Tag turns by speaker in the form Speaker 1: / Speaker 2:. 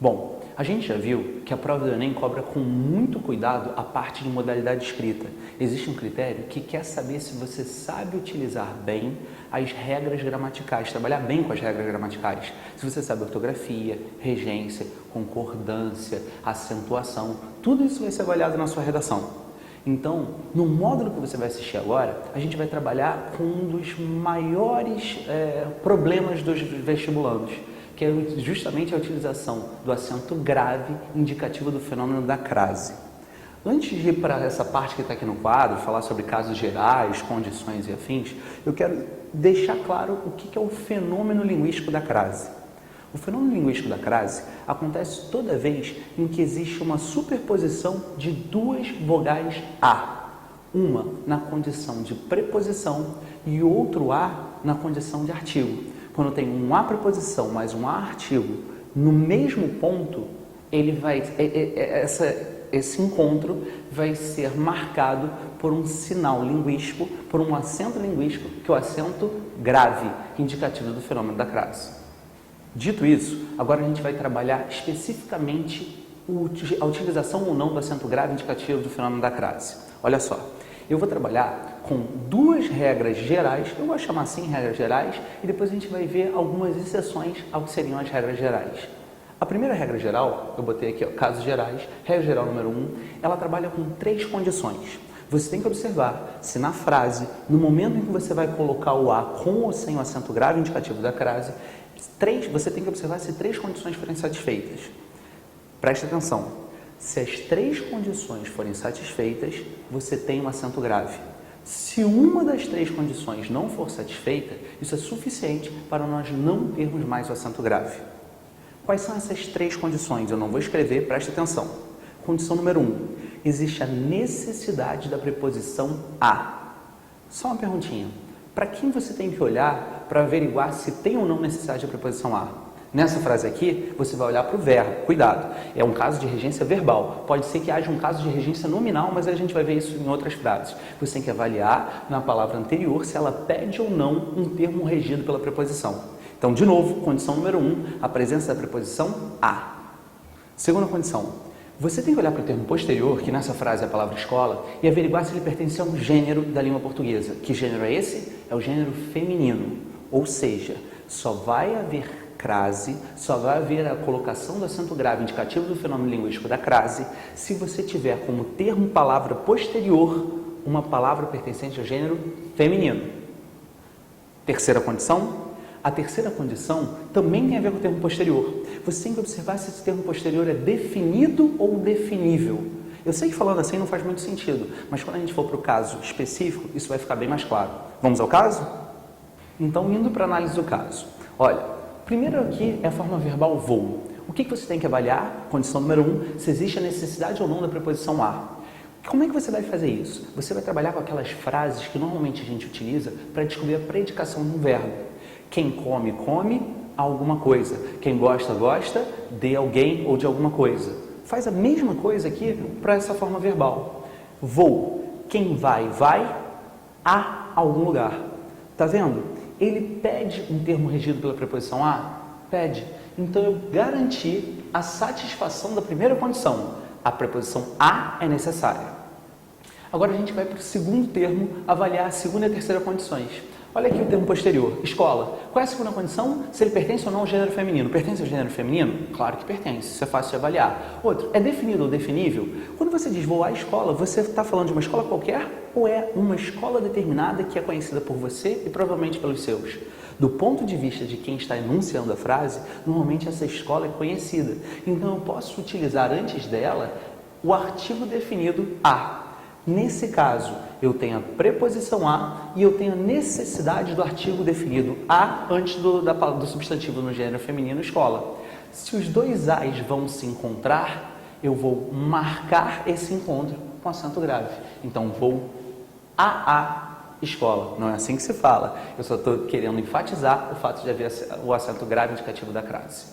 Speaker 1: Bom, a gente já viu que a prova do Enem cobra com muito cuidado a parte de modalidade escrita. Existe um critério que quer saber se você sabe utilizar bem as regras gramaticais, trabalhar bem com as regras gramaticais. Se você sabe ortografia, regência, concordância, acentuação, tudo isso vai ser avaliado na sua redação. Então, no módulo que você vai assistir agora, a gente vai trabalhar com um dos maiores problemas dos vestibulandos, que é justamente a utilização do acento grave indicativo do fenômeno da crase. Antes de ir para essa parte que está aqui no quadro, falar sobre casos gerais, condições e afins, eu quero deixar claro o que é o fenômeno linguístico da crase. O fenômeno linguístico da crase acontece toda vez em que existe uma superposição de duas vogais A, uma na condição de preposição e outro A na condição de artigo. Quando tem um A preposição mais um A artigo no mesmo ponto, esse encontro vai ser marcado por um sinal linguístico, por um acento linguístico, que é o acento grave, indicativo do fenômeno da crase. Dito isso, agora a gente vai trabalhar especificamente a utilização ou não do acento grave indicativo do fenômeno da crase. Olha só, eu vou trabalhar com duas regras gerais, eu vou chamar assim regras gerais, e depois a gente vai ver algumas exceções ao que seriam as regras gerais. A primeira regra geral, eu botei aqui, ó, casos gerais, regra geral número 1, ela trabalha com 3 condições. Você tem que observar se na frase, no momento em que você vai colocar o A com ou sem o acento grave indicativo da crase, você tem que observar se 3 condições forem satisfeitas. Preste atenção, se as 3 condições forem satisfeitas, você tem um acento grave. Se uma das 3 condições não for satisfeita, isso é suficiente para nós não termos mais o acento grave. Quais são essas 3 condições? Eu não vou escrever, preste atenção. Condição número 1, existe a necessidade da preposição a. Só uma perguntinha, para quem você tem que olhar para averiguar se tem ou não necessidade da preposição a? Nessa frase aqui, você vai olhar para o verbo, cuidado, é um caso de regência verbal, pode ser que haja um caso de regência nominal, mas a gente vai ver isso em outras frases. Você tem que avaliar na palavra anterior se ela pede ou não um termo regido pela preposição. Então, de novo, condição número 1, a presença da preposição a. Segunda condição, você tem que olhar para o termo posterior, que nessa frase é a palavra escola, e averiguar se ele pertence a um gênero da língua portuguesa. Que gênero é esse? É o gênero feminino, ou seja, só vai haver crase, só vai haver a colocação do acento grave indicativo do fenômeno linguístico da crase se você tiver como termo palavra posterior uma palavra pertencente ao gênero feminino. Terceira condição, a terceira condição também tem a ver com o termo posterior. Você tem que observar se esse termo posterior é definido ou definível. Eu sei que falando assim não faz muito sentido, mas quando a gente for para o caso específico, isso vai ficar bem mais claro. Vamos ao caso? Então, indo para a análise do caso. Olha, primeiro aqui é a forma verbal vou. O que você tem que avaliar? Condição número 1, se existe a necessidade ou não da preposição a. Como é que você vai fazer isso? Você vai trabalhar com aquelas frases que normalmente a gente utiliza para descobrir a predicação de um verbo. Quem come, come alguma coisa. Quem gosta, gosta de alguém ou de alguma coisa. Faz a mesma coisa aqui para essa forma verbal. Vou. Quem vai, vai a algum lugar. Tá vendo? Ele pede um termo regido pela preposição a? Pede. Então, eu garanti a satisfação da primeira condição. A preposição a é necessária. Agora, a gente vai para o segundo termo, avaliar a segunda e a terceira condições. Olha aqui o termo posterior, escola. Qual é a segunda condição? Se ele pertence ou não ao gênero feminino. Pertence ao gênero feminino? Claro que pertence, isso é fácil de avaliar. Outro, é definido ou definível? Quando você diz vou à escola, você está falando de uma escola qualquer ou é uma escola determinada que é conhecida por você e provavelmente pelos seus? Do ponto de vista de quem está enunciando a frase, normalmente essa escola é conhecida. Então eu posso utilizar antes dela o artigo definido a. Nesse caso, eu tenho a preposição a e eu tenho a necessidade do artigo definido a antes do substantivo no gênero feminino escola. Se os dois as vão se encontrar, eu vou marcar esse encontro com acento grave. Então, vou a escola. Não é assim que se fala. Eu só estou querendo enfatizar o fato de haver o acento grave indicativo da crase.